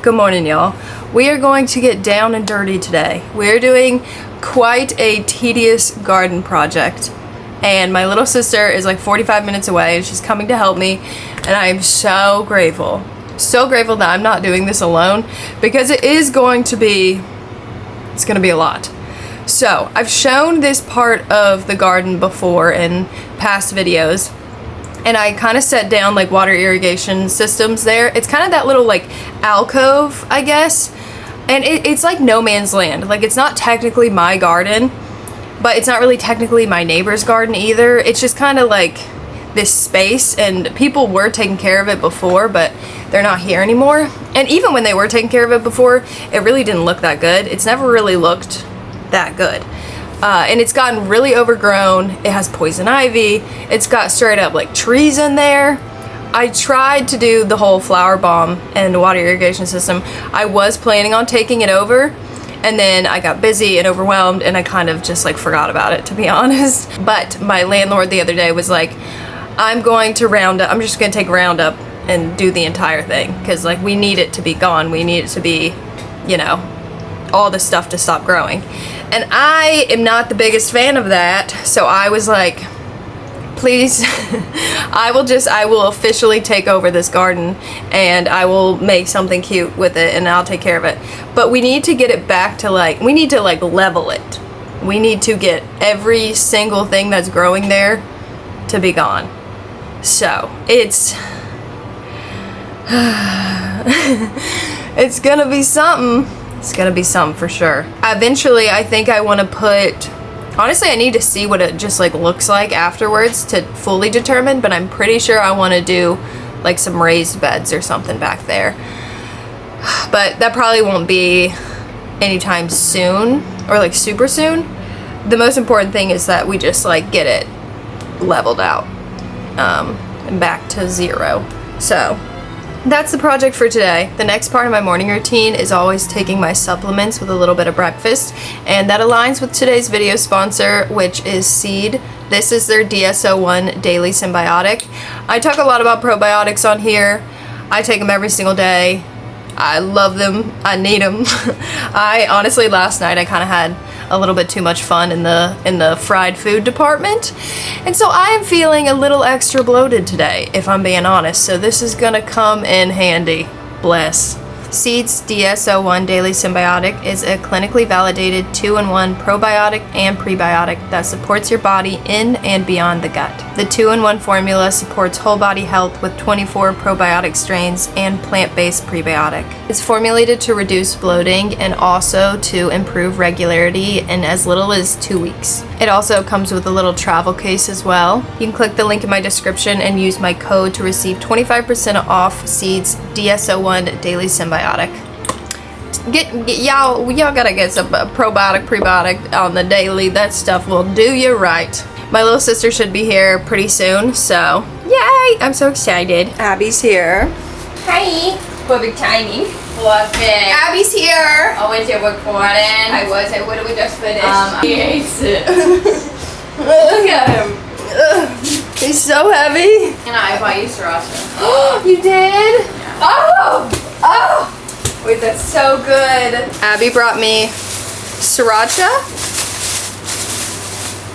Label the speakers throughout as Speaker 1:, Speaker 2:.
Speaker 1: Good morning, y'all. We are going to get down and dirty today. We're doing quite a tedious garden project, and my little sister is like 45 minutes away and she's coming to help me, and I am so grateful that I'm not doing this alone, because it's going to be a lot. So I've shown this part of the garden before in past videos, and I kind of set down like water irrigation systems there. It's kind of that little like alcove, I guess, and it's like no man's land. Like, it's not technically my garden, but it's not really technically my neighbor's garden either. It's just kind of like this space, and people were taking care of it before, but they're not here anymore. And even when they were taking care of it before, it really didn't look that good. It's never really looked that good. And it's gotten really overgrown. It has poison ivy. It's got straight up like trees in there. I tried to do the whole flower bomb and water irrigation system. I was planning on taking it over, and then I got busy and overwhelmed, and I kind of just like forgot about it, to be honest. But my landlord the other day was like, I'm just gonna take Roundup and do the entire thing, because like we need it to be gone. We need it to be, you know, all the stuff to stop growing. And I am not the biggest fan of that, so I was like, please, I will officially take over this garden, and I will make something cute with it, and I'll take care of it. But we need to get it back to we need to level it. We need to get every single thing that's growing there to be gone. So it's it's gonna be something. It's gonna be something for sure. Eventually, I think I want to put, honestly, I need to see what it just like looks like afterwards to fully determine, but I'm pretty sure I want to do like some raised beds or something back there. But that probably won't be anytime soon, or like super soon. The most important thing is that we just like get it leveled out and back to zero. So that's the project for today. The next part of my morning routine is always taking my supplements with a little bit of breakfast, and that aligns with today's video sponsor, which is Seed. This is their DSO1 Daily Symbiotic. I talk a lot about probiotics on here. I take them every single day. I love them. I need them. I honestly, last night I kind of had a little bit too much fun in the fried food department, and so I am feeling a little extra bloated today, if I'm being honest. So this is gonna come in handy. Bless. Seed's DSO1 Daily Symbiotic is a clinically validated 2-in-1 probiotic and prebiotic that supports your body in and beyond the gut. The 2-in-1 formula supports whole body health with 24 probiotic strains and plant-based prebiotic. It's formulated to reduce bloating and also to improve regularity in as little as 2 weeks. It also comes with a little travel case as well. You can click the link in my description and use my code to receive 25% off Seed's DSO1 Daily Symbiotic. Y'all gotta get some probiotic, prebiotic on the daily. That stuff will do you right. My little sister should be here pretty soon, so yay! I'm so excited. Abby's here.
Speaker 2: Hi. Perfect timing.
Speaker 1: Perfect. Abby's here.
Speaker 2: Oh, was you recording?
Speaker 1: I was. What did we just finish?
Speaker 2: He hates it.
Speaker 1: Look at him. He's so heavy.
Speaker 2: And I bought you sriracha.
Speaker 1: You did?
Speaker 2: Yeah.
Speaker 1: Oh! Wait, that's so good. Abby brought me sriracha,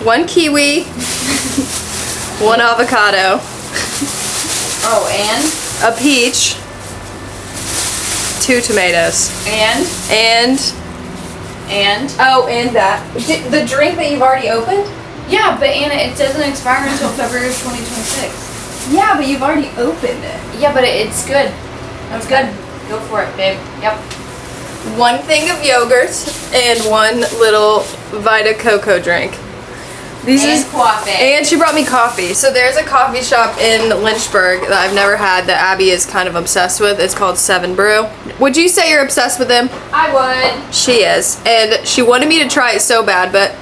Speaker 1: 1 kiwi, 1 avocado.
Speaker 2: Oh, and?
Speaker 1: A peach, 2 tomatoes.
Speaker 2: And?
Speaker 1: Oh, and that. The drink that you've already opened?
Speaker 2: Yeah, but Anna, it doesn't expire until February of 2026.
Speaker 1: Yeah, but you've already opened it.
Speaker 2: Yeah, but it's good. That's good. Go for it, babe. Yep.
Speaker 1: 1 thing of yogurt and 1 little Vita Coco drink.
Speaker 2: Coffee.
Speaker 1: And she brought me coffee. So there's a coffee shop in Lynchburg that I've never had that Abby is kind of obsessed with. It's called 7 Brew. Would you say you're obsessed with them?
Speaker 2: I would.
Speaker 1: She is. And she wanted me to try it so bad, but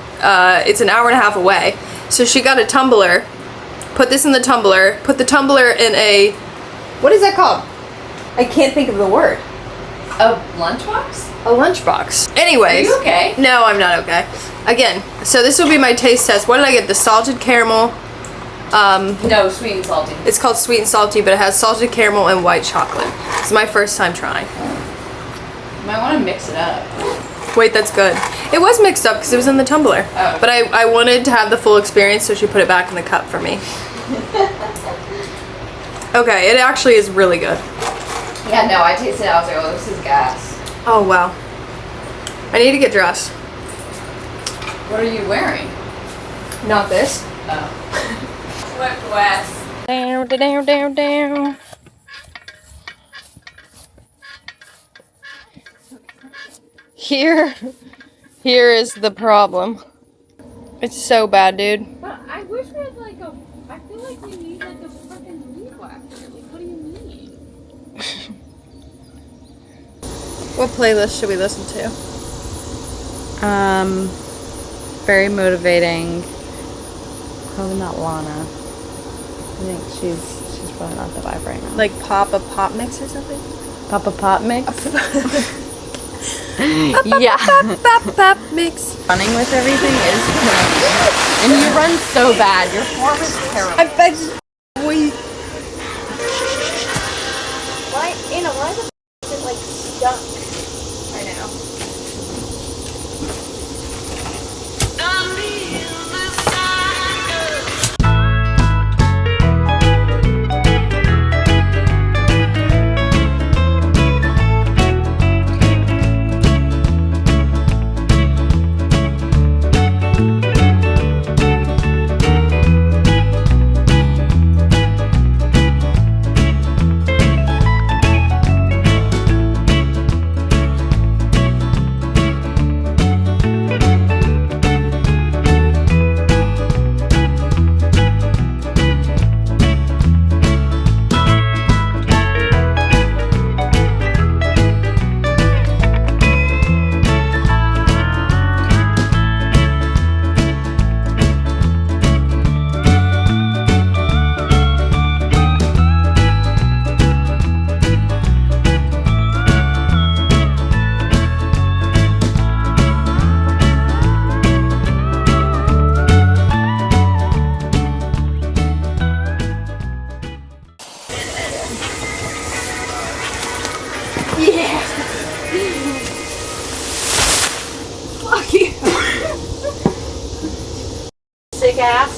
Speaker 1: it's an hour and a half away. So she got a tumbler, put this in the tumbler, put the tumbler in a, what is that called? I can't think of the word.
Speaker 2: A lunchbox?
Speaker 1: A lunchbox. Anyways.
Speaker 2: Are you okay?
Speaker 1: No, I'm not okay. Again, so this will be my taste test. What did I get? The salted caramel.
Speaker 2: No, sweet and salty.
Speaker 1: It's called sweet and salty, but it has salted caramel and white chocolate. It's my first time trying.
Speaker 2: might want to mix it up.
Speaker 1: Wait, that's good. It was mixed up because it was in the tumbler.
Speaker 2: Oh.
Speaker 1: But I wanted to have the full experience, so she put it back in the cup for me. Okay, it actually is really good.
Speaker 2: Yeah, no, I tasted it. I was like, oh, this is gas.
Speaker 1: Oh, wow. I need to get dressed.
Speaker 2: What are you wearing?
Speaker 1: Not this.
Speaker 2: Oh. Swift West.
Speaker 1: Down, down, down, down. Here is the problem. It's so bad, dude.
Speaker 2: But I wish we had like a. I feel like we need like a fucking weed whacker. Like, what do you mean?
Speaker 1: What playlist should we listen to?
Speaker 3: Very motivating. Probably not Lana. I think she's probably not the vibe right now.
Speaker 1: Like pop mix or something?
Speaker 3: Papa Pop mix. Yeah.
Speaker 1: Pop mix.
Speaker 3: Running with everything is killing me. And you run so bad. Your form is terrible.
Speaker 1: I bet we.
Speaker 2: Why, Anna, why the is it like stuck?
Speaker 1: I know.
Speaker 2: Sick ass.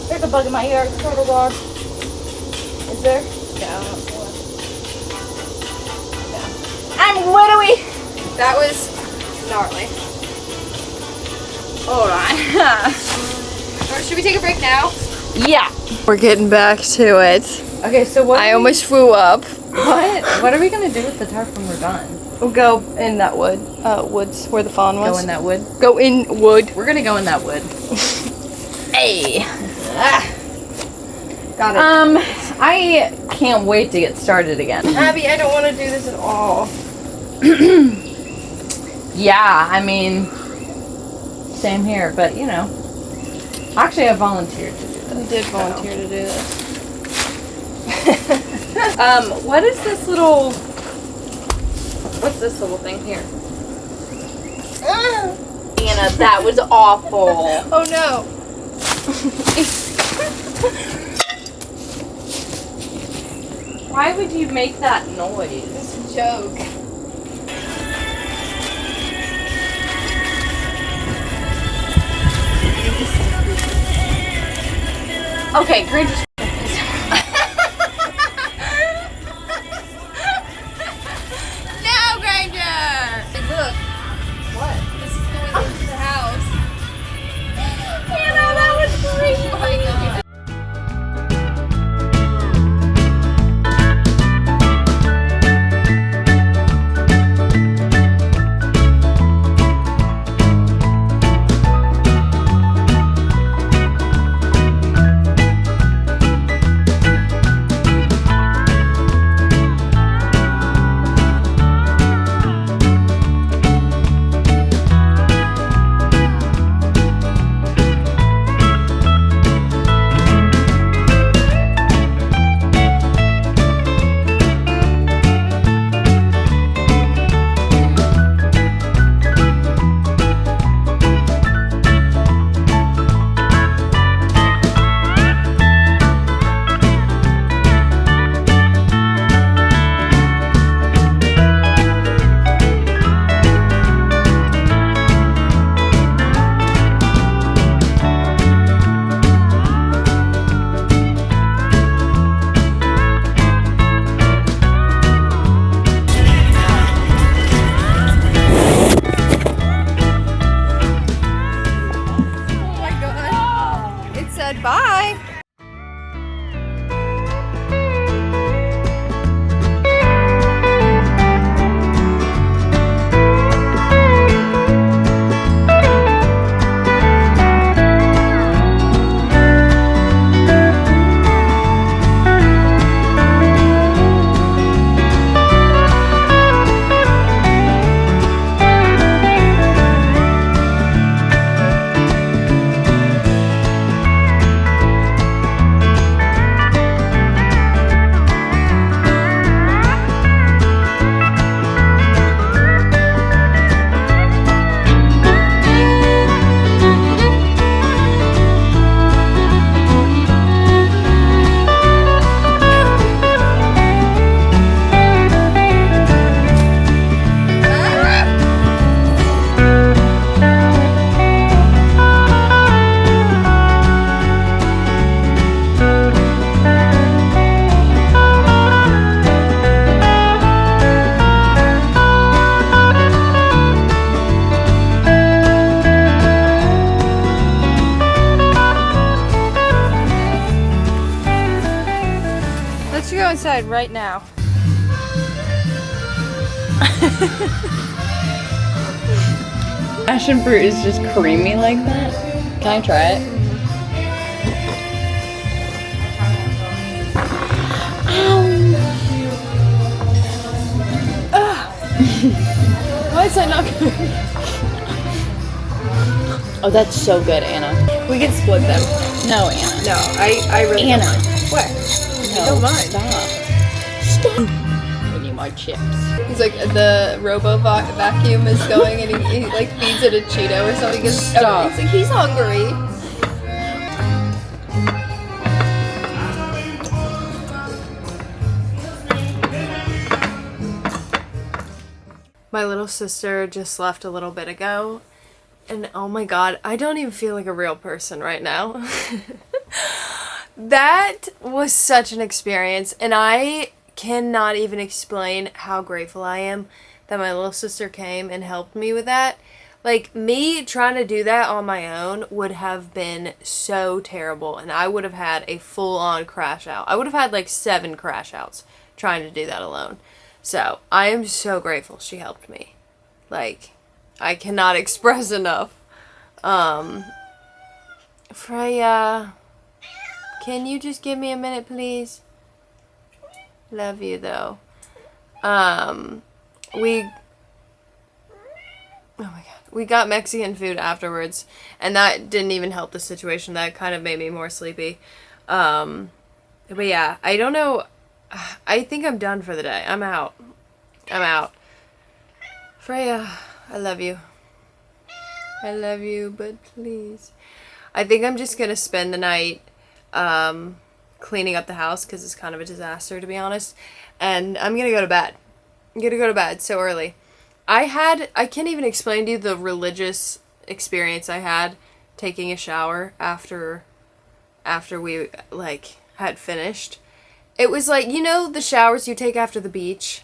Speaker 2: There's a bug in my ear. Turtle dog. Is there? Yeah, I don't see one. I'm widowy.
Speaker 1: That was gnarly.
Speaker 2: Hold on.
Speaker 1: Or should we take a break now?
Speaker 2: Yeah.
Speaker 1: We're getting back to it.
Speaker 3: Okay, so what?
Speaker 1: I almost flew up.
Speaker 3: What are we gonna do with the tarp when we're done?
Speaker 1: We'll go in that woods where the fawn was.
Speaker 3: Go in that wood.
Speaker 1: Go in wood.
Speaker 3: We're gonna go in that wood. Hey.
Speaker 1: Got it.
Speaker 3: I can't wait to get started again.
Speaker 1: Abby, I don't want to do this at all.
Speaker 3: Yeah, I mean, same here, but you know. Actually, I volunteered to do this.
Speaker 1: I did volunteer to do this.
Speaker 3: What is this little... What's this little thing here? Anna, that was awful.
Speaker 1: Oh no.
Speaker 3: Why would you make that noise?
Speaker 1: It's a joke.
Speaker 3: Okay, Granger.
Speaker 1: No, Granger! Hey, look. What? This is going into the house.
Speaker 3: Anna, that was crazy.
Speaker 1: Oh my god.
Speaker 2: outside right now.
Speaker 3: Passion fruit is just creamy like that. Can I try it?
Speaker 2: Why is that not good?
Speaker 3: Oh, that's so good, Anna.
Speaker 1: We can split them.
Speaker 3: No, Anna.
Speaker 1: No, I really
Speaker 3: Anna.
Speaker 1: don't mind. What?
Speaker 3: No,
Speaker 1: don't mind.
Speaker 3: Stop. We need more chips.
Speaker 1: He's like, the vacuum is going and he like feeds it a Cheeto or something.
Speaker 3: Stop.
Speaker 1: He's like, he's hungry. My little sister just left a little bit ago, and oh my god, I don't even feel like a real person right now. That was such an experience, and I cannot even explain how grateful I am that my little sister came and helped me with that. Like, me trying to do that on my own would have been so terrible, and I would have had a full-on crash out. I would have had like 7 crash outs trying to do that alone. So, I am so grateful she helped me. Like, I cannot express enough. Freya, can you just give me a minute, please? Love you, though. Oh my god. We got Mexican food afterwards, and that didn't even help the situation. That kind of made me more sleepy. But yeah, I don't know. I think I'm done for the day. I'm out. Freya, I love you. I love you, but please. I think I'm just gonna spend the night cleaning up the house because it's kind of a disaster, to be honest. And I'm gonna go to bed. I'm gonna go to bed so early. I can't even explain to you the religious experience I had taking a shower after we like had finished. It was like, you know, the showers you take after the beach?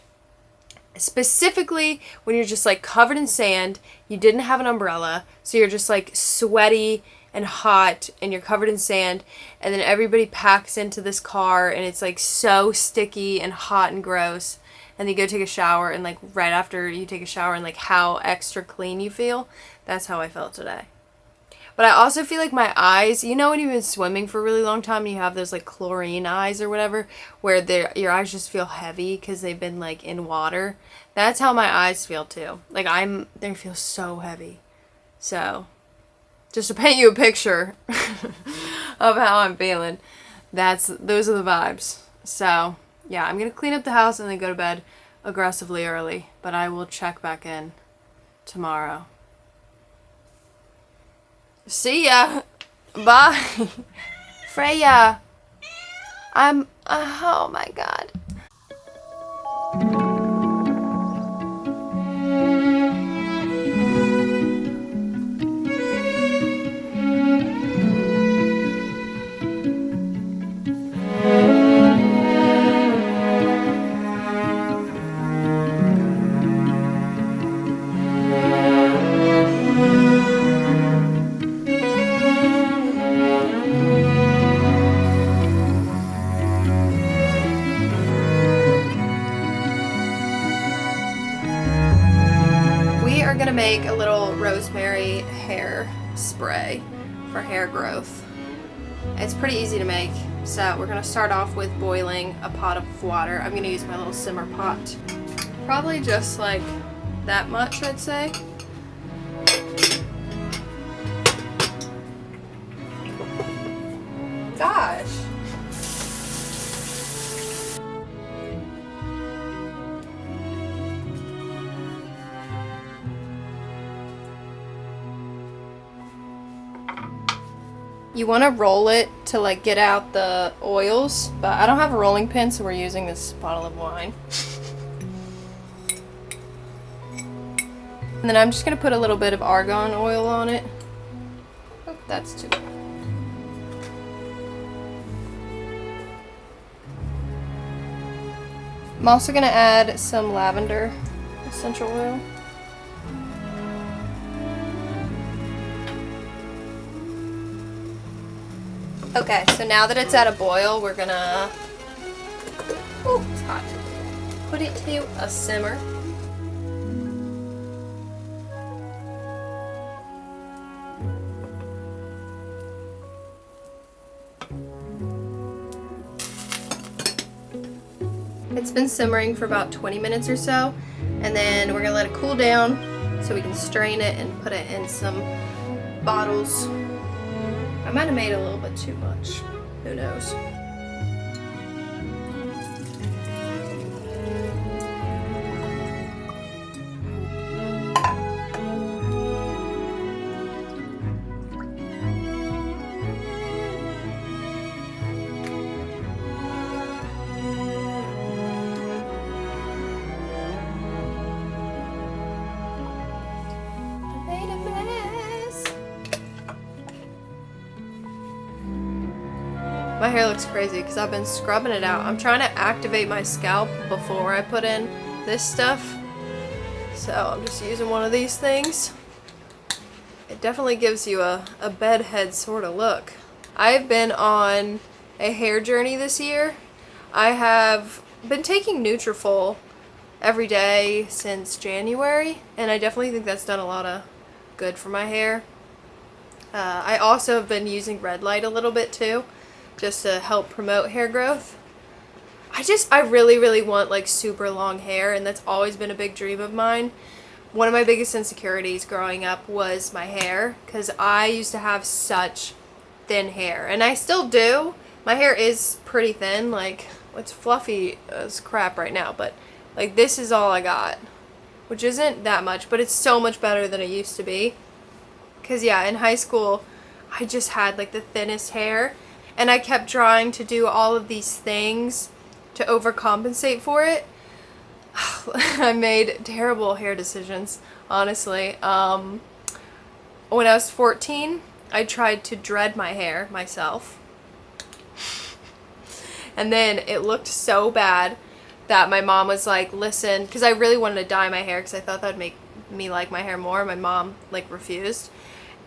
Speaker 1: Specifically when you're just like covered in sand, you didn't have an umbrella, so you're just like sweaty and hot and you're covered in sand, and then everybody packs into this car and it's like so sticky and hot and gross, and then you go take a shower, and like right after you take a shower and like how extra clean you feel. That's how I felt today. But I also feel like my eyes, you know when you've been swimming for a really long time and you have those like chlorine eyes or whatever, where your eyes just feel heavy because they've been like in water. That's how my eyes feel too. Like they feel so heavy. So, just to paint you a picture of how I'm feeling, those are the vibes. So, yeah, I'm going to clean up the house and then go to bed aggressively early, but I will check back in tomorrow. See ya. Bye. Freya. Oh my god. Gonna make a little rosemary hair spray for hair growth. It's pretty easy to make, so we're gonna start off with boiling a pot of water. I'm gonna use my little simmer pot. Probably just like that much, I'd say. Gosh. You want to roll it to like get out the oils, but I don't have a rolling pin, so we're using this bottle of wine. And then I'm just going to put a little bit of argan oil on it. Oh, that's too much. I'm also going to add some lavender essential oil. Okay, so now that it's at a boil, we're gonna hot. Put it to a simmer. It's been simmering for about 20 minutes or so, and then we're gonna let it cool down so we can strain it and put it in some bottles. I might have made a little bit too much. Who knows? My hair looks crazy because I've been scrubbing it out. I'm trying to activate my scalp before I put in this stuff. So I'm just using one of these things. It definitely gives you a bedhead sort of look. I've been on a hair journey this year. I have been taking Nutrafol every day since January, and I definitely think that's done a lot of good for my hair. I also have been using red light a little bit too, just to help promote hair growth. I really want like super long hair, and that's always been a big dream of mine. One of my biggest insecurities growing up was my hair, because I used to have such thin hair, and I still do. My hair is pretty thin, like it's fluffy as crap right now, but like this is all I got, which isn't that much, but it's so much better than it used to be. Because yeah, in high school I just had like the thinnest hair, and I kept trying to do all of these things to overcompensate for it. I made terrible hair decisions, honestly. When I was 14, I tried to dread my hair myself. And then it looked so bad that my mom was like, listen, because I really wanted to dye my hair because I thought that would make me like my hair more. My mom like refused.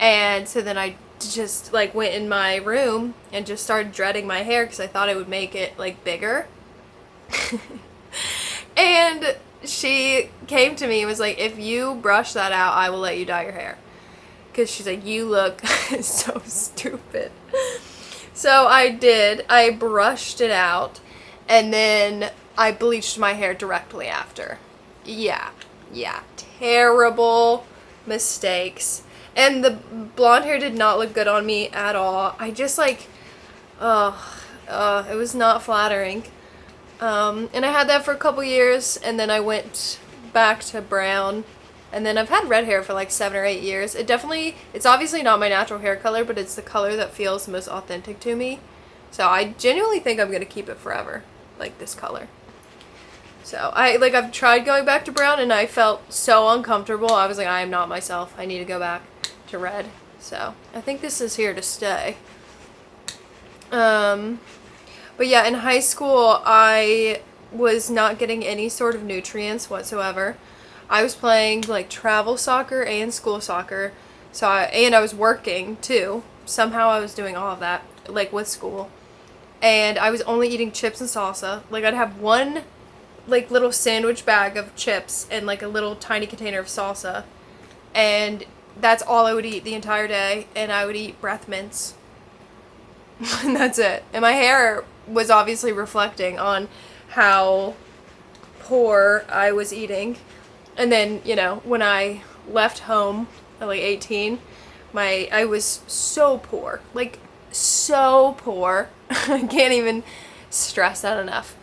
Speaker 1: And so then I just like went in my room and just started dreading my hair because I thought it would make it like bigger. And she came to me and was like, if you brush that out, I will let you dye your hair. Because she's like, you look so stupid. So I did. I brushed it out, and then I bleached my hair directly after. Yeah. Terrible mistakes. And the blonde hair did not look good on me at all. I just like, it was not flattering. And I had that for a couple years, and then I went back to brown, and then I've had red hair for like 7 or 8 years. It's obviously not my natural hair color, but it's the color that feels most authentic to me. So I genuinely think I'm gonna keep it forever, like this color. So I've tried going back to brown, and I felt so uncomfortable. I was like, I am not myself. I need to go back to red. So I think this is here to stay. But yeah, in high school, I was not getting any sort of nutrients whatsoever. I was playing like travel soccer and school soccer, and I was working too. Somehow I was doing all of that, like with school. And I was only eating chips and salsa. Like I'd have one like little sandwich bag of chips and like a little tiny container of salsa. And that's all I would eat the entire day, and I would eat breath mints. And that's it. And my hair was obviously reflecting on how poor I was eating. And then, you know, when I left home at like 18, I was so poor. Like, so poor. I can't even stress that enough.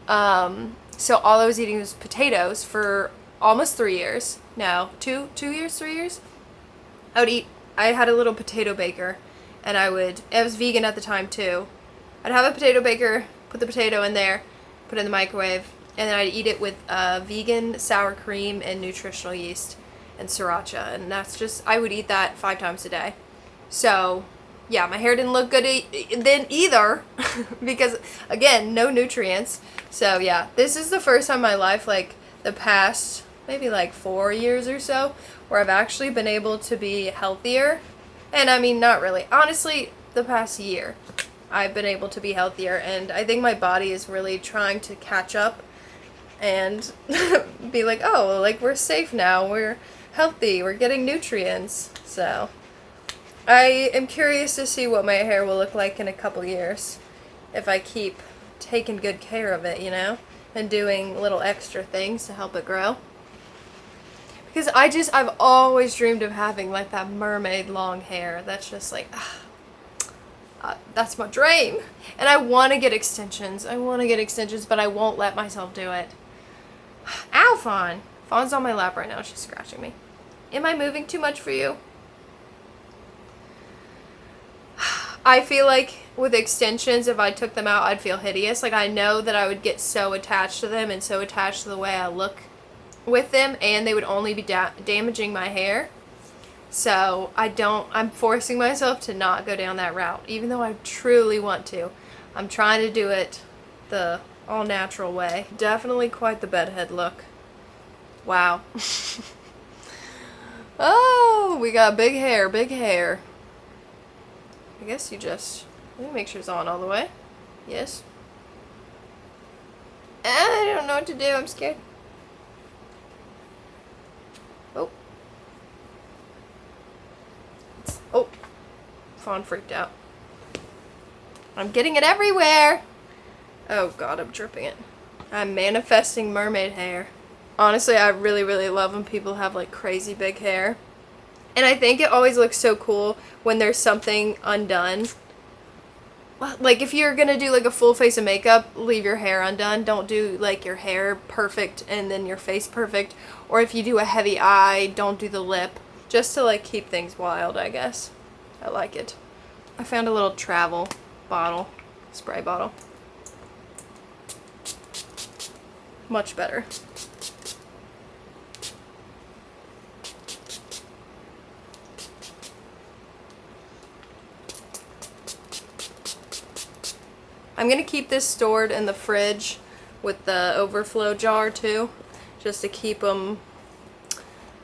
Speaker 1: So all I was eating was potatoes for almost 3 years. No, 2 years, 3 years? I had a little potato baker, and I was vegan at the time too. I'd have a potato baker, put the potato in there, put it in the microwave, and then I'd eat it with vegan sour cream and nutritional yeast and sriracha. And that's just, I would eat that 5 times a day. So yeah, my hair didn't look good then either because again, no nutrients. So yeah, this is the first time in my life, like the past maybe like 4 years or so, where I've actually been able to be healthier. And I mean, not really. Honestly, the past year I've been able to be healthier, and I think my body is really trying to catch up and be like, oh, like we're safe now, we're healthy, we're getting nutrients. So I am curious to see what my hair will look like in a couple years if I keep taking good care of it, you know, and doing little extra things to help it grow. Because I've always dreamed of having like that mermaid long hair. That's just like, that's my dream. And I want to get extensions. But I won't let myself do it. Ow, Fawn. Fawn's on my lap right now. She's scratching me. Am I moving too much for you? I feel like with extensions, if I took them out, I'd feel hideous. Like, I know that I would get so attached to them and so attached to the way I look with them, and they would only be damaging my hair. So I'm forcing myself to not go down that route, even though I truly want to. I'm trying to do it the all natural way. Definitely quite the bedhead look. Wow. Oh, we got big hair, big hair. I guess let me make sure it's on all the way. Yes. I don't know what to do, I'm scared. Oh, Fawn freaked out. I'm getting it everywhere. Oh God, I'm dripping it. I'm manifesting mermaid hair. Honestly, I really, really love when people have like crazy big hair. And I think it always looks so cool when there's something undone. Like if you're gonna do like a full face of makeup, leave your hair undone. Don't do like your hair perfect and then your face perfect. Or if you do a heavy eye, don't do the lip. Just to like keep things wild, I guess. I like it. I found a little travel bottle, spray bottle. Much better. I'm gonna keep this stored in the fridge with the overflow jar too, just to keep them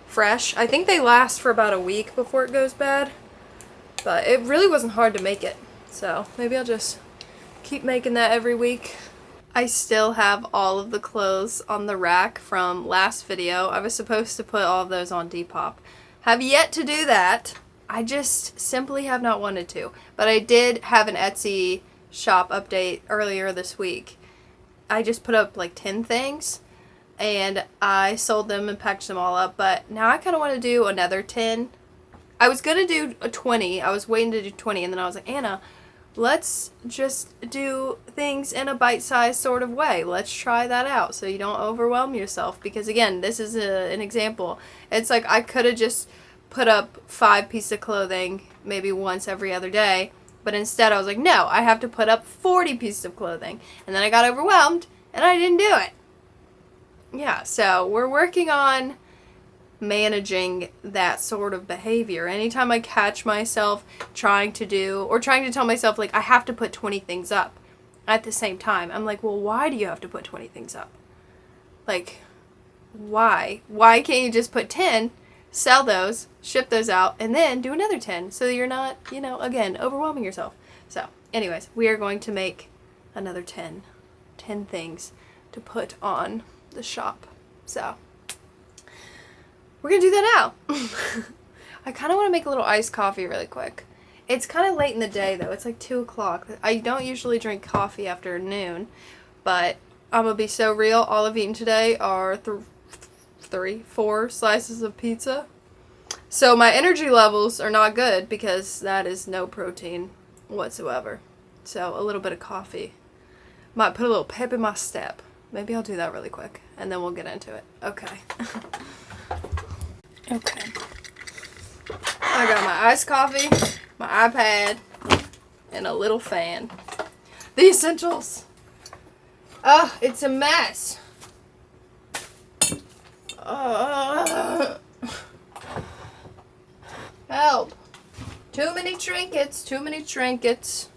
Speaker 1: fresh. I think they last for about a week before it goes bad, but it really wasn't hard to make it, so maybe I'll just keep making that every week. I still have all of the clothes on the rack from last video. I was supposed to put all of those on Depop. Have yet to do that. I just simply have not wanted to, but I did have an Etsy shop update earlier this week. I just put up like 10 things and I sold them and packaged them all up, but now I kind of want to do another 10. I was going to do a 20. I was waiting to do 20, and then I was like, Anna, let's just do things in a bite-sized sort of way. Let's try that out so you don't overwhelm yourself, because again, this is an example. It's like I could have just put up 5 pieces of clothing maybe once every other day, but instead I was like, no, I have to put up 40 pieces of clothing, and then I got overwhelmed and I didn't do it. Yeah, so we're working on managing that sort of behavior. Anytime I catch myself trying to tell myself like I have to put 20 things up at the same time, I'm like, well, why do you have to put 20 things up? Like, why? Why can't you just put 10, sell those, ship those out, and then do another 10 so you're not, again, overwhelming yourself. So, anyways, we are going to make another 10 things to put on the shop. So we're gonna do that now. I kind of want to make a little iced coffee really quick. It's kind of late in the day though. It's like 2 o'clock. I don't usually drink coffee after noon, but I'm gonna be so real. All I've eaten today are 4 slices of pizza. So my energy levels are not good because that is no protein whatsoever. So a little bit of coffee might put a little pep in my step. Maybe I'll do that really quick, and then we'll get into it. Okay. Okay. I got my iced coffee, my iPad, and a little fan. The essentials. It's a mess. Help. Too many trinkets.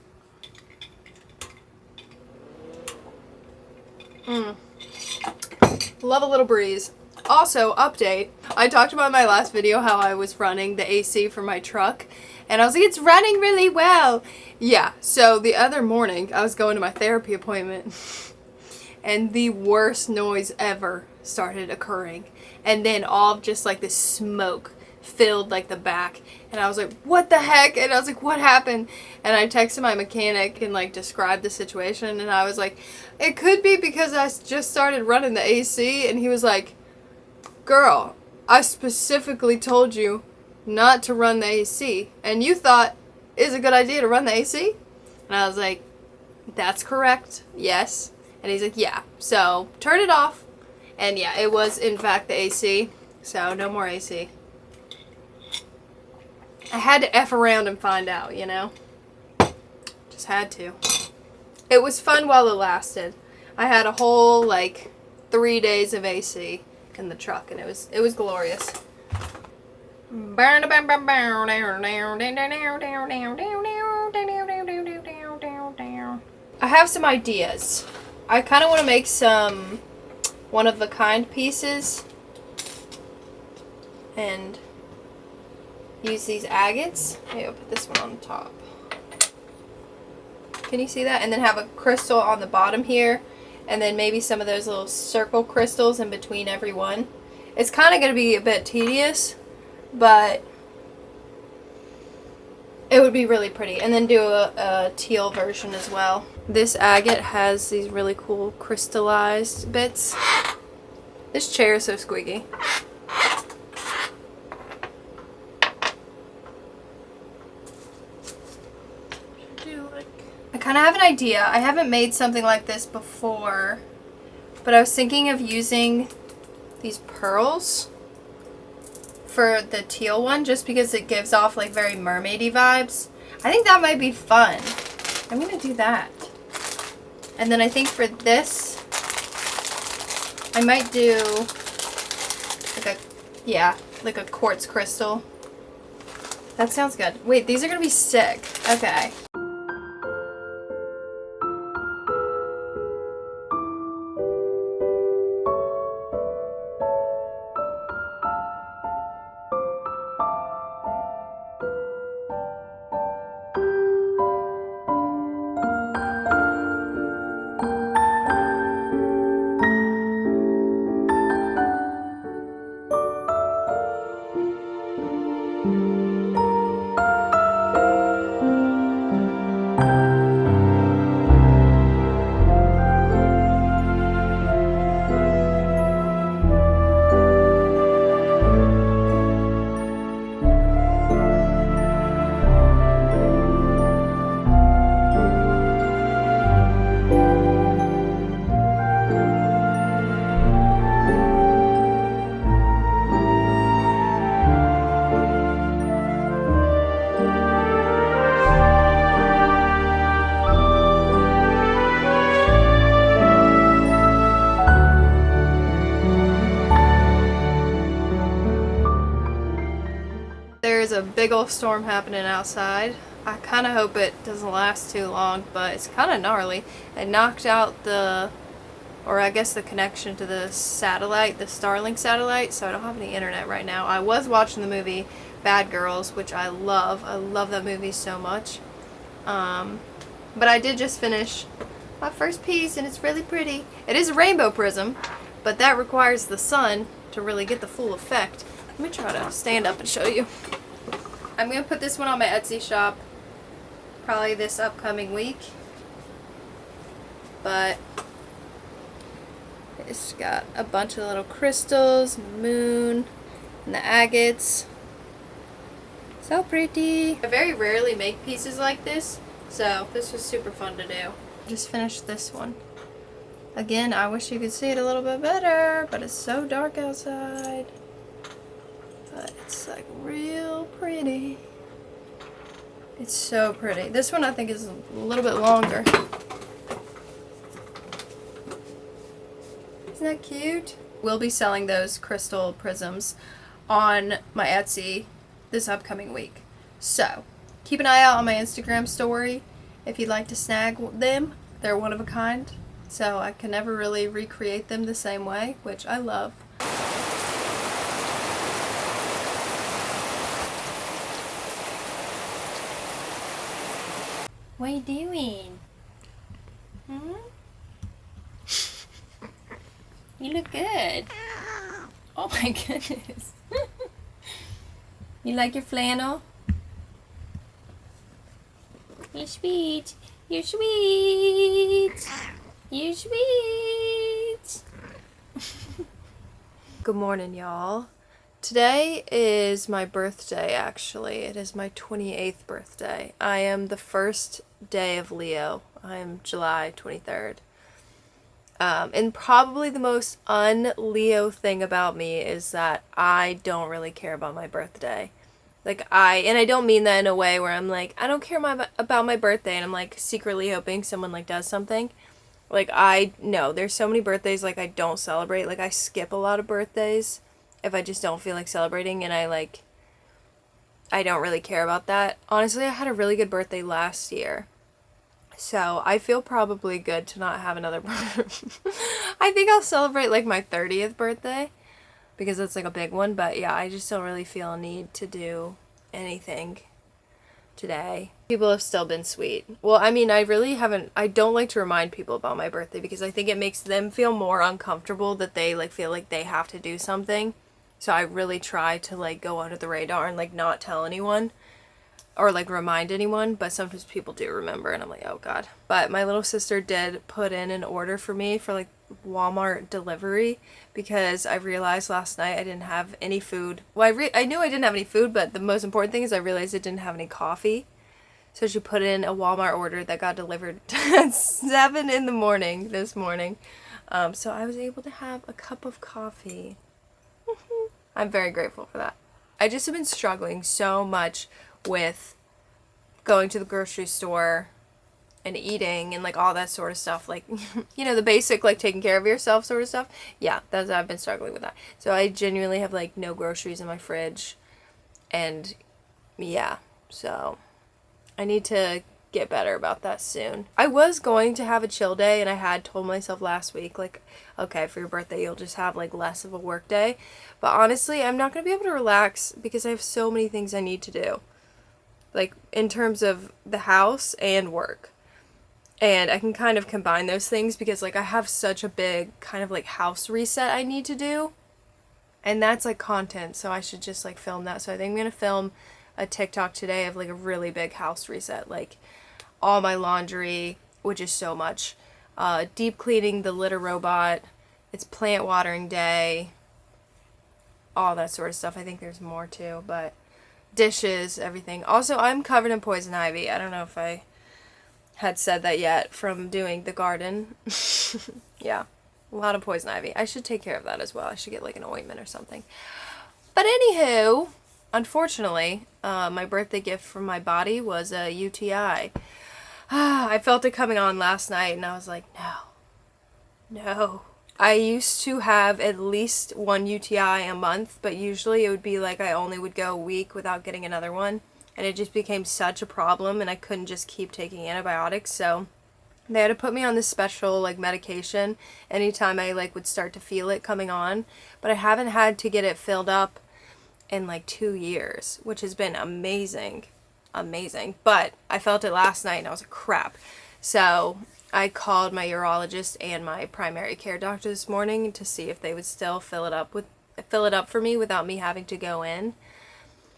Speaker 1: Love a little breeze. Also, update. I talked about in my last video how I was running the AC for my truck, and I was like, it's running really well. Yeah, so the other morning, I was going to my therapy appointment, and the worst noise ever started occurring. And then all of just like this smoke filled like the back, and I was like, what the heck? And I was like, what happened? And I texted my mechanic and like described the situation, and I was like, it could be because I just started running the AC. And he was like, girl, I specifically told you not to run the AC, and you thought it's a good idea to run the AC? And I was like, that's correct, yes. And he's like, yeah, so turn it off. And yeah, it was in fact the AC, so no more AC. I had to F around and find out, you know? Just had to. It was fun while it lasted. I had a whole, like, 3 days of AC in the truck, and it was glorious. I have some ideas. I kind of want to make some one-of-a-kind pieces and use these agates. Maybe I'll put this one on the top. Can you see that? And then have a crystal on the bottom here, and then maybe some of those little circle crystals in between every one. It's kind of going to be a bit tedious, but it would be really pretty. And then do a teal version as well. This agate has these really cool crystallized bits. This chair is so squeaky. I kind of have an idea. I haven't made something like this before, but I was thinking of using these pearls for the teal one, just because it gives off like very mermaidy vibes. I think that might be fun. I'm gonna do that. And then I think for this, I might do like a quartz crystal. That sounds good. Wait, these are gonna be sick. Okay. There's a big old storm happening outside. I kind of hope it doesn't last too long, but it's kind of gnarly. It knocked out the connection to the satellite, the Starlink satellite, so I don't have any internet right now. I was watching the movie Bad Girls, which I love. I love that movie so much. But I did just finish my first piece, and it's really pretty. It is a rainbow prism, but that requires the sun to really get the full effect. Let me try to stand up and show you. I'm going to put this one on my Etsy shop probably this upcoming week. But it's got a bunch of little crystals, and the moon, and the agates. So pretty. I very rarely make pieces like this, so this was super fun to do. Just finished this one. Again, I wish you could see it a little bit better, but it's so dark outside. But it's like real pretty. It's so pretty. This one I think is a little bit longer. Isn't that cute? We'll be selling those crystal prisms on my Etsy this upcoming week. So, keep an eye out on my Instagram story if you'd like to snag them. They're one of a kind, so I can never really recreate them the same way, which I love. What are you doing? You look good. Oh my goodness. You like your flannel? You're sweet. You're sweet. You're sweet. Good morning, y'all. Today is my birthday, actually. It is my 28th birthday. I am the first day of Leo. I am July 23rd. And probably the most un-Leo thing about me is that I don't really care about my birthday. And I don't mean that in a way where I'm like, I don't care about my birthday and I'm like secretly hoping someone like does something. No, there's so many birthdays I don't celebrate. I skip a lot of birthdays if I just don't feel like celebrating, and I don't really care about that. Honestly, I had a really good birthday last year. So, I feel probably good to not have another birthday. I think I'll celebrate my 30th birthday because it's a big one, but yeah, I just don't really feel a need to do anything today. People have still been sweet. Well, I mean, I don't like to remind people about my birthday because I think it makes them feel more uncomfortable that they feel like they have to do something. So I really try to go under the radar and not tell anyone or remind anyone, but sometimes people do remember and I'm like, oh god. But my little sister did put in an order for me for Walmart delivery because I realized last night I didn't have any food. Well, I knew I didn't have any food, but the most important thing is I realized I didn't have any coffee. So she put in a Walmart order that got delivered at 7 in the morning this morning. So I was able to have a cup of coffee. I'm very grateful for that. I just have been struggling so much with going to the grocery store and eating and all that sort of stuff, the basic taking care of yourself sort of stuff. Yeah, I've been struggling with that. So I genuinely have no groceries in my fridge, and yeah, so I need to get better about that soon. I was going to have a chill day, and I had told myself last week okay, for your birthday you'll just have less of a work day, but honestly I'm not gonna be able to relax because I have so many things I need to do, in terms of the house and work. And I can kind of combine those things because I have such a big kind of house reset I need to do. And that's content, so I should just film that. So I think I'm going to film a TikTok today of a really big house reset. All my laundry, which is so much. Deep cleaning the litter robot. It's plant watering day. All that sort of stuff. I think there's more too, but dishes, everything. Also, I'm covered in poison ivy. I don't know if I had said that yet from doing the garden. Yeah, a lot of poison ivy. I should take care of that as well. I should get an ointment or something. But anywho, unfortunately, my birthday gift from my body was a UTI. I felt it coming on last night and I was like, no. I used to have at least one UTI a month, but usually it would be I only would go a week without getting another one. And it just became such a problem and I couldn't just keep taking antibiotics, so they had to put me on this special medication anytime I would start to feel it coming on. But I haven't had to get it filled up in 2 years, which has been amazing. But I felt it last night and I was like, crap. So I called my urologist and my primary care doctor this morning to see if they would still fill it up for me without me having to go in.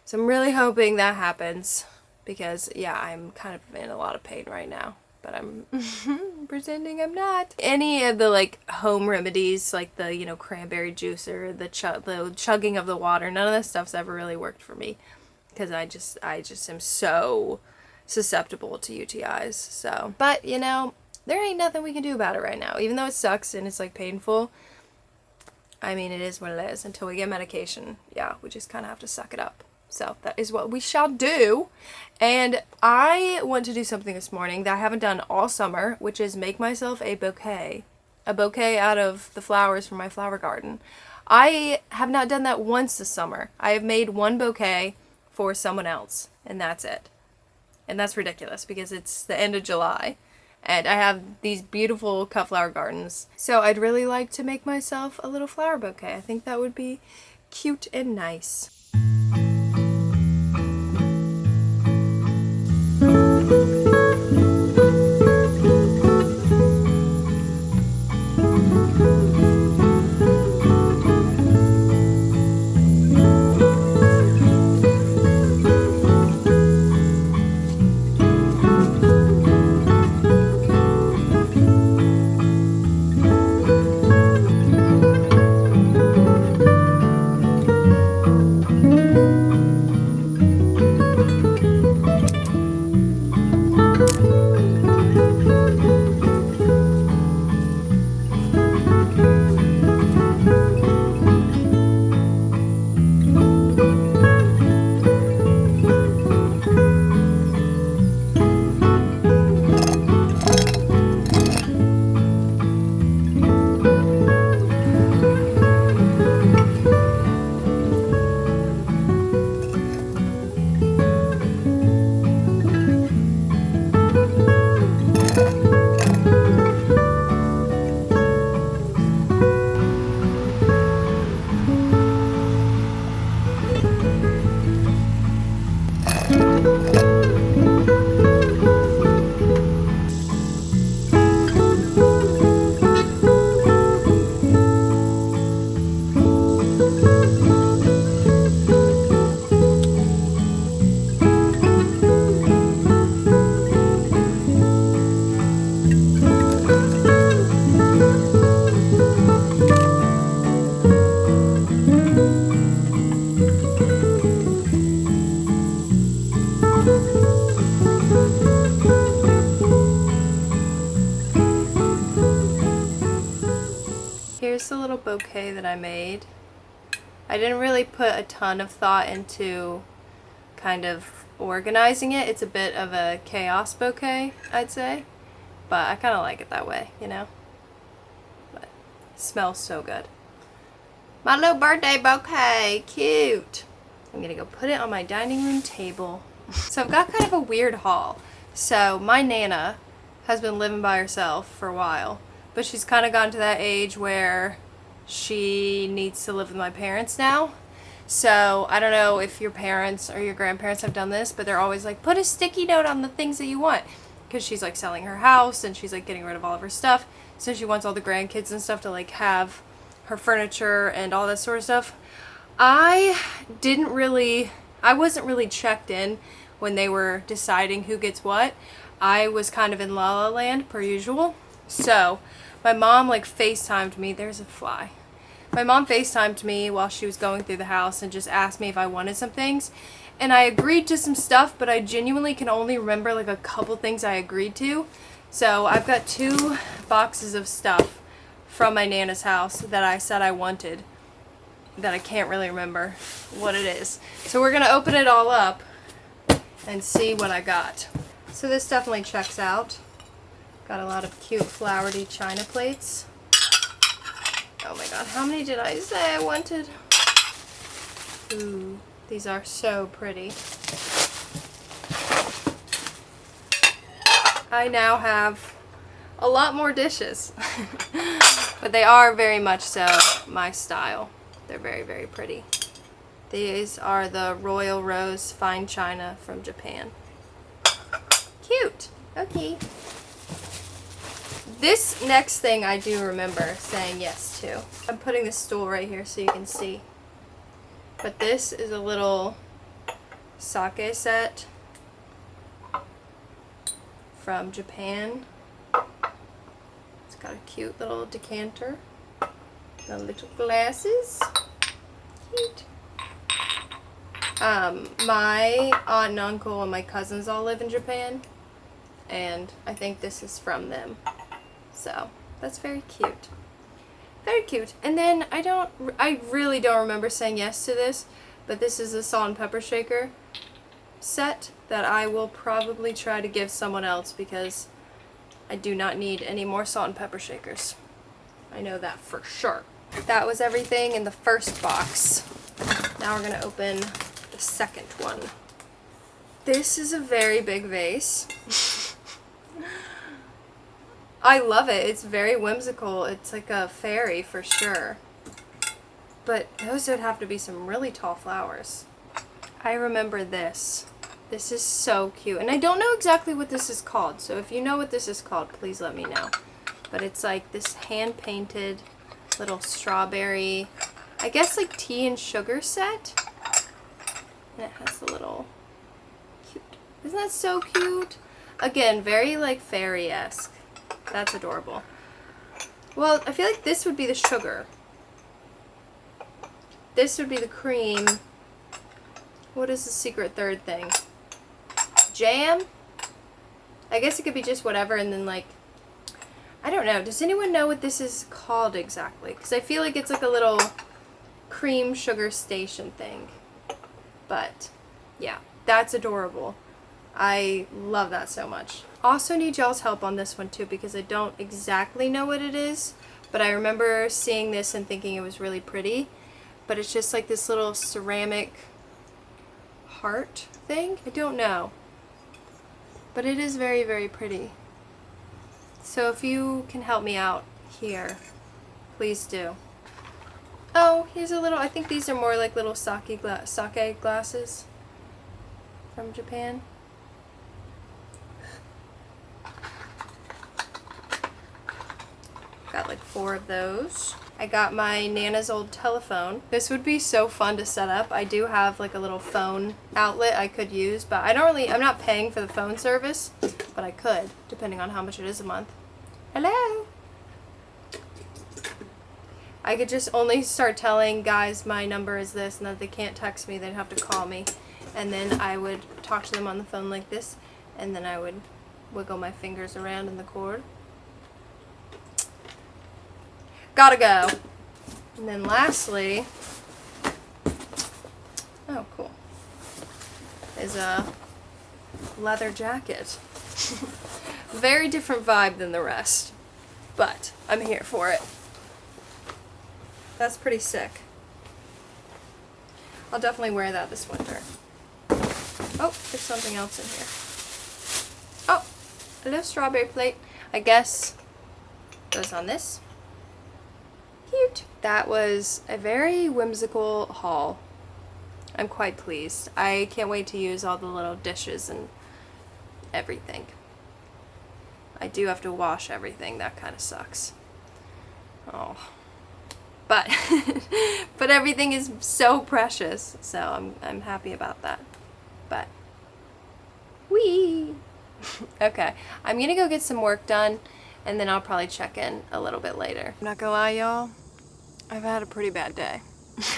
Speaker 1: So I'm really hoping that happens because, yeah, I'm kind of in a lot of pain right now. But I'm pretending I'm not. Any of the, home remedies, the, cranberry juice or the chugging of the water, none of that stuff's ever really worked for me. Because I just am so susceptible to UTIs, so. But, there ain't nothing we can do about it right now. Even though it sucks and it's, painful, I mean, it is what it is. Until we get medication, yeah, we just kind of have to suck it up. So that is what we shall do. And I want to do something this morning that I haven't done all summer, which is make myself a bouquet. A bouquet out of the flowers from my flower garden. I have not done that once this summer. I have made one bouquet for someone else, and that's it. And that's ridiculous because it's the end of July. And I have these beautiful cut flower gardens. So I'd really like to make myself a little flower bouquet. I think that would be cute and nice. bouquet that I made. I didn't really put a ton of thought into kind of organizing it. It's a bit of a chaos bouquet, I'd say. But I kind of like it that way, you know? But it smells so good. My little birthday bouquet, cute. I'm gonna go put it on my dining room table. So I've got kind of a weird haul. So my Nana has been living by herself for a while, but she's kind of gotten to that age where she needs to live with my parents now. So I don't know if your parents or your grandparents have done this, but they're always like, put a sticky note on the things that you want. Because she's like selling her house and she's like getting rid of all of her stuff. So she wants all the grandkids and stuff to like have her furniture and all that sort of stuff. I wasn't really checked in when they were deciding who gets what. I was kind of in La La Land per usual. So my mom like FaceTimed me. There's a fly. My mom FaceTimed me while she was going through the house and just asked me if I wanted some things. And I agreed to some stuff, but I genuinely can only remember like a couple things I agreed to. So I've got 2 boxes of stuff from my Nana's house that I said I wanted that I can't really remember what it is. So we're going to open it all up and see what I got. So this definitely checks out. Got a lot of cute flowery china plates. Oh my god, how many did I say I wanted? Ooh, these are so pretty. I now have a lot more dishes. But they are very much so my style. They're very, very pretty. These are the Royal Rose Fine China from Japan. Cute. Okay. This next thing I do remember saying yes to. I'm putting this stool right here so you can see. But this is a little sake set from Japan. It's got a cute little decanter. The little glasses. Cute. My aunt and uncle and my cousins all live in Japan. And I think this is from them. So, that's very cute. Very cute. And then I really don't remember saying yes to this, but this is a salt and pepper shaker set that I will probably try to give someone else because I do not need any more salt and pepper shakers. I know that for sure. That was everything in the first box. Now we're going to open the second one. This is a very big vase. I love it. It's very whimsical. It's like a fairy for sure. But those would have to be some really tall flowers. I remember this. This is so cute. And I don't know exactly what this is called. So if you know what this is called, please let me know. But it's like this hand-painted little strawberry, I guess like tea and sugar set. And it has the little cute. Isn't that so cute? Again, very like fairy-esque. That's adorable. Well, I feel like this would be the sugar. This would be the cream. What is the secret third thing? Jam? I guess it could be just whatever and then like, I don't know. Does anyone know what this is called exactly? Because I feel like it's like a little cream sugar station thing. But yeah, that's adorable. I love that so much. Also need y'all's help on this one too because I don't exactly know what it is, but I remember seeing this and thinking it was really pretty. But it's just like this little ceramic heart thing. I don't know. But it is very, very pretty. So if you can help me out here, please do. Oh, here's a little, I think these are more like little sake glasses from Japan. Got like 4 of those. I got my Nana's old telephone. This would be so fun to set up. I do have like a little phone outlet I could use, but I'm not paying for the phone service, but I could, depending on how much it is a month. Hello? I could just only start telling guys my number is this and that they can't text me, they'd have to call me. And then I would talk to them on the phone like this, and then I would wiggle my fingers around in the cord. Gotta go. And then lastly, oh cool, is a leather jacket. Very different vibe than the rest, but I'm here for it. That's pretty sick. I'll definitely wear that this winter. Oh, there's something else in here. Oh, a little strawberry plate. I guess goes on this. Cute. That was a very whimsical haul. I'm quite pleased. I can't wait to use all the little dishes and everything. I do have to wash everything. That kind of sucks. Oh. But but everything is so precious, so I'm happy about that. But wee. Okay, I'm gonna go get some work done, and then I'll probably check in a little bit later. I'm not gonna lie, y'all, I've had a pretty bad day.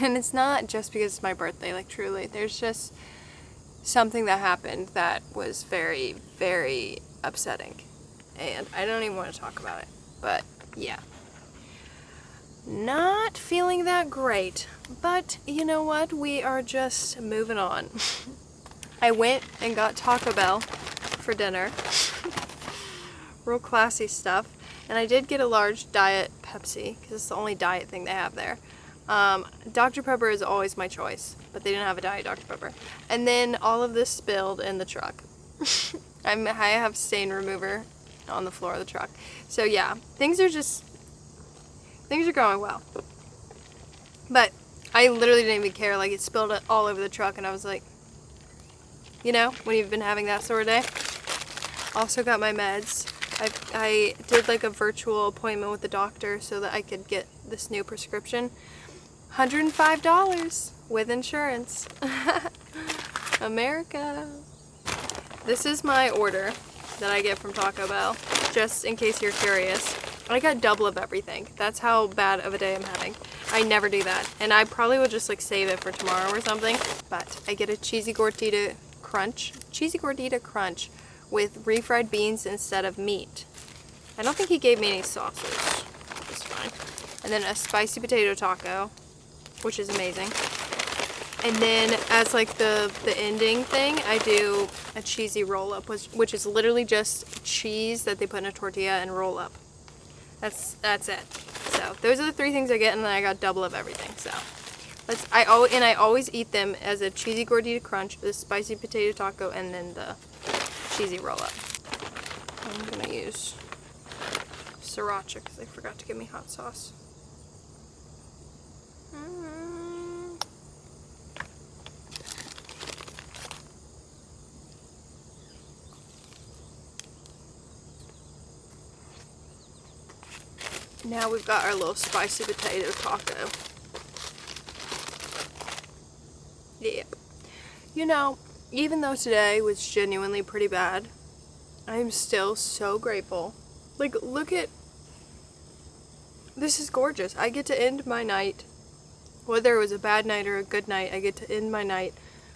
Speaker 1: And it's not just because it's my birthday, like truly. There's just something that happened that was very, very upsetting. And I don't even want to talk about it, but yeah. Not feeling that great, but you know what? We are just moving on. I went and got Taco Bell for dinner. Real classy stuff. And I did get a large Diet Pepsi, because it's the only diet thing they have there. Dr. Pepper is always my choice, but they didn't have a Diet Dr. Pepper. And then all of this spilled in the truck. I have stain remover on the floor of the truck. So yeah, things are going well. But I literally didn't even care. Like, it spilled it all over the truck, and I was like, you know, when you've been having that sort of day. Also got my meds. I did like a virtual appointment with the doctor so that I could get this new prescription. $105 with insurance. America. This is my order that I get from Taco Bell, just in case you're curious. I got double of everything. That's how bad of a day I'm having. I never do that. And I probably will just like save it for tomorrow or something. But I get a cheesy gordita crunch with refried beans instead of meat. I don't think he gave me any sausage. It's fine. And then a spicy potato taco, which is amazing. And then as like the ending thing, I do a cheesy roll up, which is literally just cheese that they put in a tortilla and roll up. That's it. So those are the three things I get, and then I got double of everything. So I always eat them as a cheesy gordita crunch, the spicy potato taco, and then the cheesy roll up. I'm gonna use sriracha because they forgot to give me hot sauce. Now we've got our little spicy potato taco. Yep. You know, even though today was genuinely pretty bad, I'm still so grateful. Like, look at... This is gorgeous. I get to end my night, whether it was a bad night or a good night, I get to end my night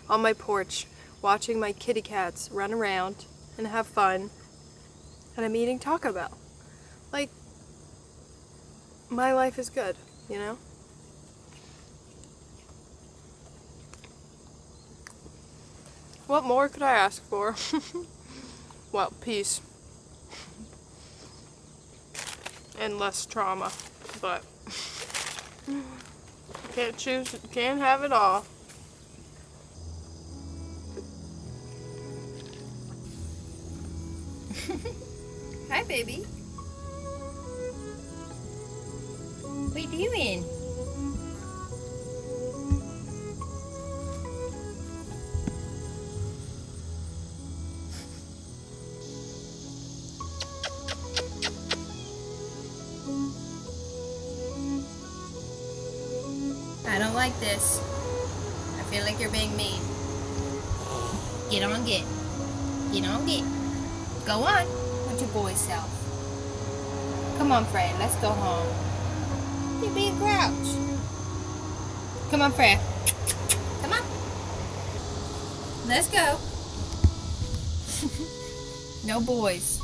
Speaker 1: on my porch, watching my kitty cats run around and have fun, and I'm eating Taco Bell. Like, my life is good, you know? What more could I ask for? Well, peace. And less trauma, but can't have it all.
Speaker 2: Hi, baby. What are you doing? I don't like this. I feel like you're being mean. Get on, get. Get on, get. Go on with your boy self. Come on, Fred. Let's go home. You be a grouch. Come on, Fred. Come on. Let's go. No boys.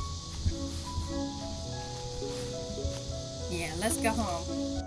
Speaker 2: Yeah, let's go home.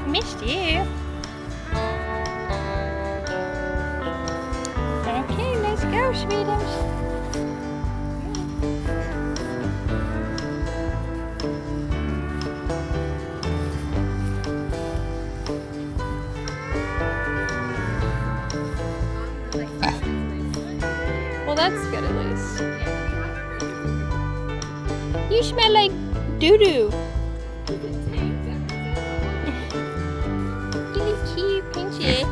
Speaker 2: Missed you. Okay, let's go, sweetums.
Speaker 3: Well, that's good at least.
Speaker 2: You smell like doo-doo. Really cute, pinchy.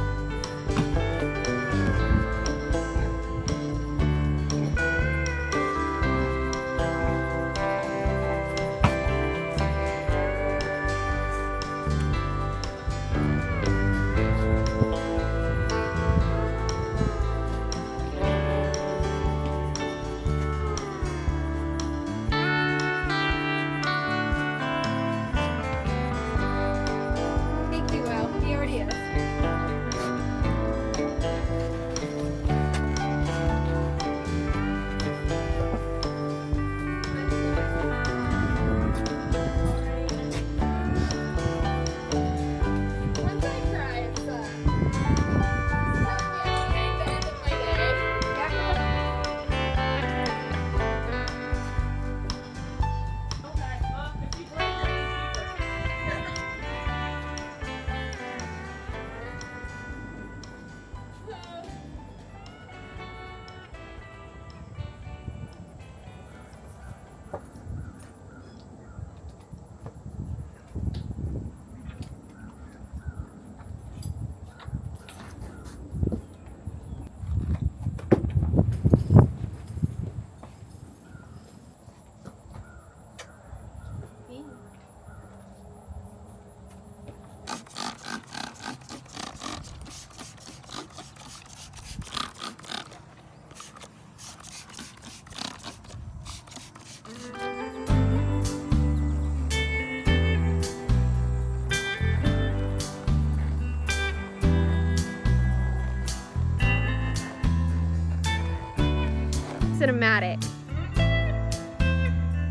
Speaker 3: Cinematic.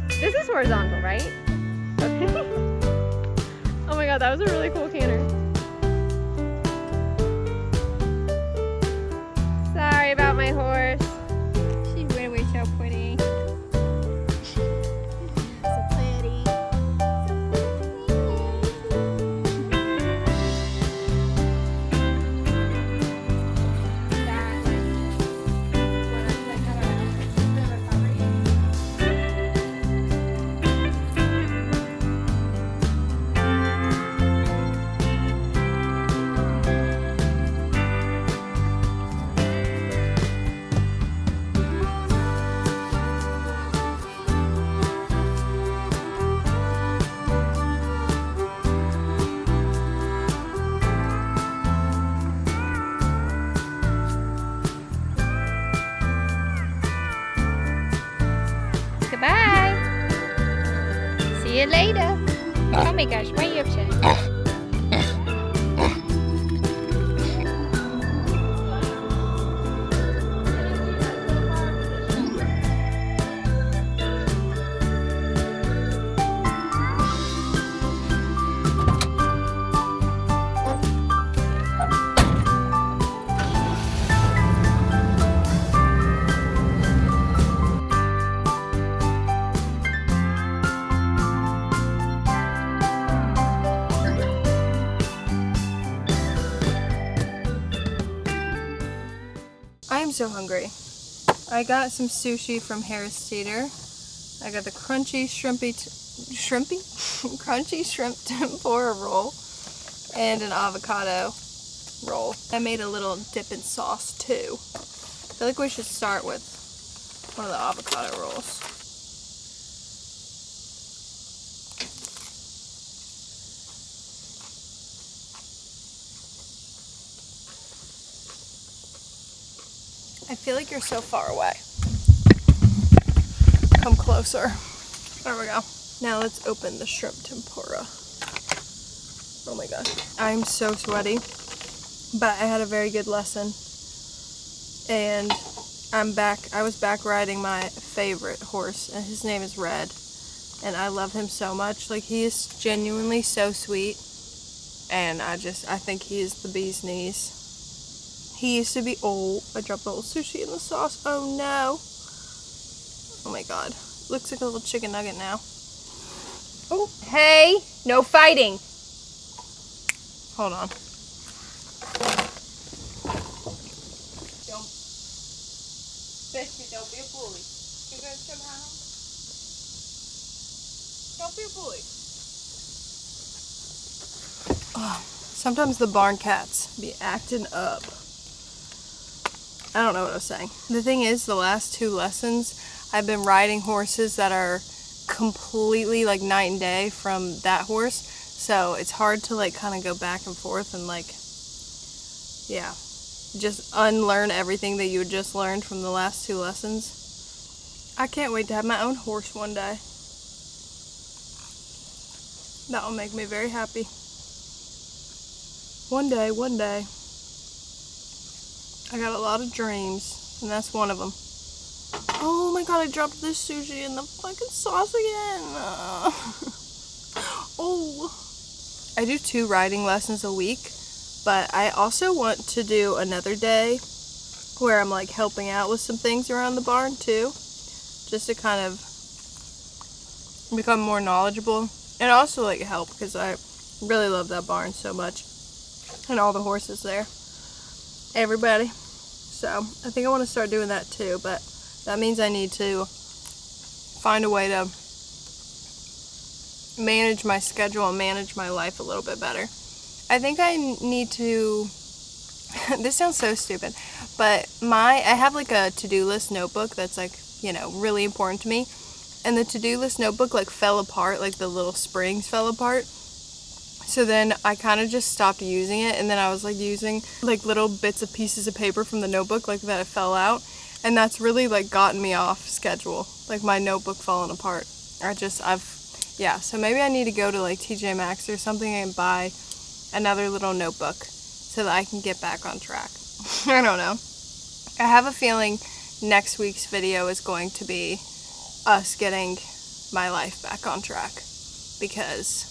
Speaker 3: This is horizontal, right? Okay. Oh my god, that was a really cool canter. Sorry about my horse.
Speaker 2: She's really so pretty. So pretty. Goodbye. See you later. Oh my gosh, why are you upset?
Speaker 1: so hungry. I got some sushi from Harris Teeter. I got the crunchy crunchy shrimp tempura roll and an avocado roll. I made a little dip in sauce too. I feel like we should start with one of the avocado rolls. I feel like you're so far away. Come closer. There we go. Now let's open the shrimp tempura. Oh my god. I'm so sweaty. But I had a very good lesson. And I'm back. I was back riding my favorite horse. And his name is Red. And I love him so much. Like, he is genuinely so sweet. And I think he is the bee's knees. He used to be, oh, I dropped the whole sushi in the sauce. Oh no. Oh my god. Looks like a little chicken nugget now. Oh, hey, no fighting. Hold on. Don't be a bully. You gonna come out? Don't be a bully. Oh, sometimes the barn cats be acting up. I don't know what I was saying. The thing is, the last 2 lessons, I've been riding horses that are completely like night and day from that horse. So it's hard to like kind of go back and forth and like, yeah, just unlearn everything that you had just learned from the last 2 lessons. I can't wait to have my own horse one day. That will make me very happy. One day. I got a lot of dreams, and that's one of them. Oh my god, I dropped this sushi in the fucking sauce again. Oh. I do 2 riding lessons a week, but I also want to do another day where I'm like helping out with some things around the barn too, just to kind of become more knowledgeable and also like help, because I really love that barn so much and all the horses there, everybody. So I think I want to start doing that too, but that means I need to find a way to manage my schedule and manage my life a little bit better. I think I need to, this sounds so stupid, but I have like a to-do list notebook that's like, you know, really important to me. And the to-do list notebook like fell apart, like the little springs fell apart. So then I kind of just stopped using it, and then I was like using like little bits of pieces of paper from the notebook like that it fell out, and that's really like gotten me off schedule, like my notebook falling apart. Yeah, so maybe I need to go to like TJ Maxx or something and buy another little notebook so that I can get back on track. I don't know. I have a feeling next week's video is going to be us getting my life back on track, because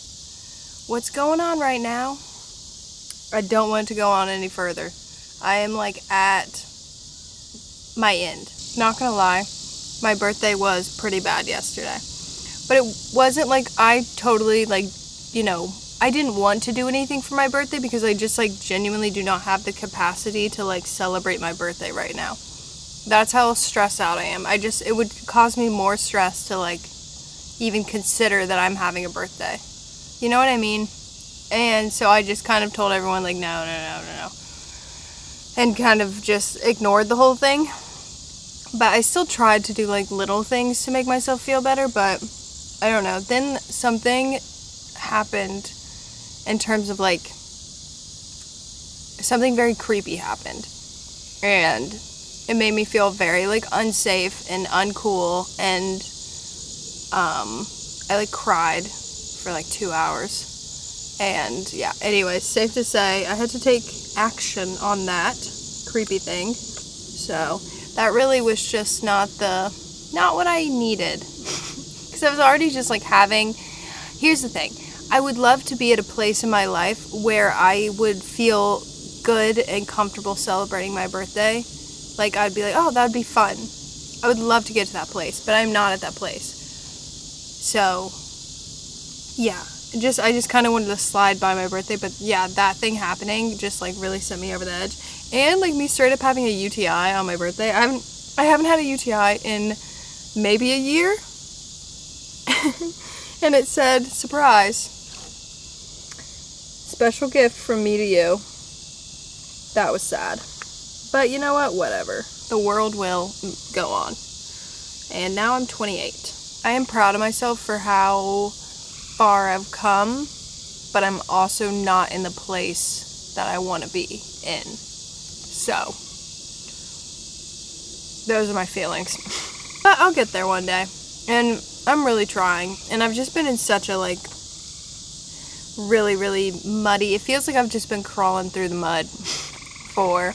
Speaker 1: what's going on right now, I don't want it to go on any further. I am like at my end. Not gonna lie, my birthday was pretty bad yesterday. But it wasn't like I totally like, you know, I didn't want to do anything for my birthday, because I just like genuinely do not have the capacity to like celebrate my birthday right now. That's how stressed out I am. It would cause me more stress to like even consider that I'm having a birthday. You know what I mean? And so I just kind of told everyone like, no. And kind of just ignored the whole thing. But I still tried to do like little things to make myself feel better, but I don't know. Then something happened in terms of like, something very creepy happened. And it made me feel very like unsafe and uncool, and I like cried for like 2 hours. And yeah, anyways, safe to say I had to take action on that creepy thing. So that really was just not what I needed. Because I was already just like here's the thing, I would love to be at a place in my life where I would feel good and comfortable celebrating my birthday. Like, I'd be like, oh, that would be fun. I would love to get to that place, but I'm not at that place. So yeah, I just kind of wanted to slide by my birthday, but yeah, that thing happening just like really sent me over the edge. And like me straight up having a UTI on my birthday. I haven't had a UTI in maybe a year. And it said, surprise, special gift from me to you. That was sad. But you know what? Whatever. The world will go on. And now I'm 28. I am proud of myself for how far I've come, but I'm also not in the place that I want to be in. So, those are my feelings. But I'll get there one day. And I'm really trying. And I've just been in such a like really, really muddy, it feels like I've just been crawling through the mud for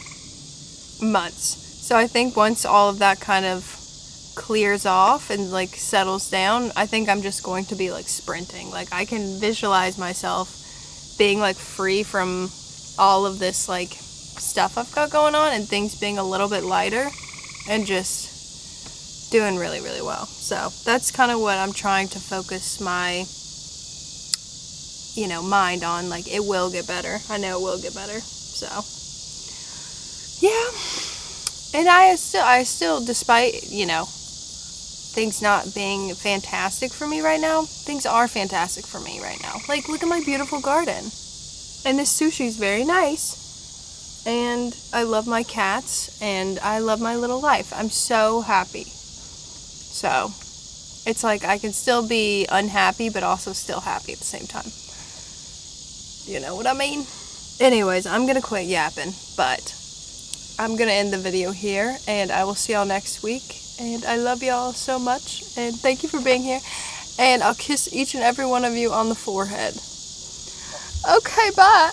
Speaker 1: months. So I think once all of that kind of clears off and like settles down, I think I'm just going to be like sprinting. Like I can visualize myself being like free from all of this like stuff I've got going on and things being a little bit lighter and just doing really, really well. So that's kind of what I'm trying to focus my, you know, mind on. Like it will get better. I know it will get better. So yeah. And I still, despite, you know, things not being fantastic for me right now, things are fantastic for me right now. Like, look at my beautiful garden. And this sushi's very nice. And I love my cats. And I love my little life. I'm so happy. So, it's like I can still be unhappy, but also still happy at the same time. You know what I mean? Anyways, I'm gonna quit yapping, but I'm gonna end the video here, and I will see y'all next week. And I love y'all so much, and thank you for being here. And I'll kiss each and every one of you on the forehead. Okay, bye.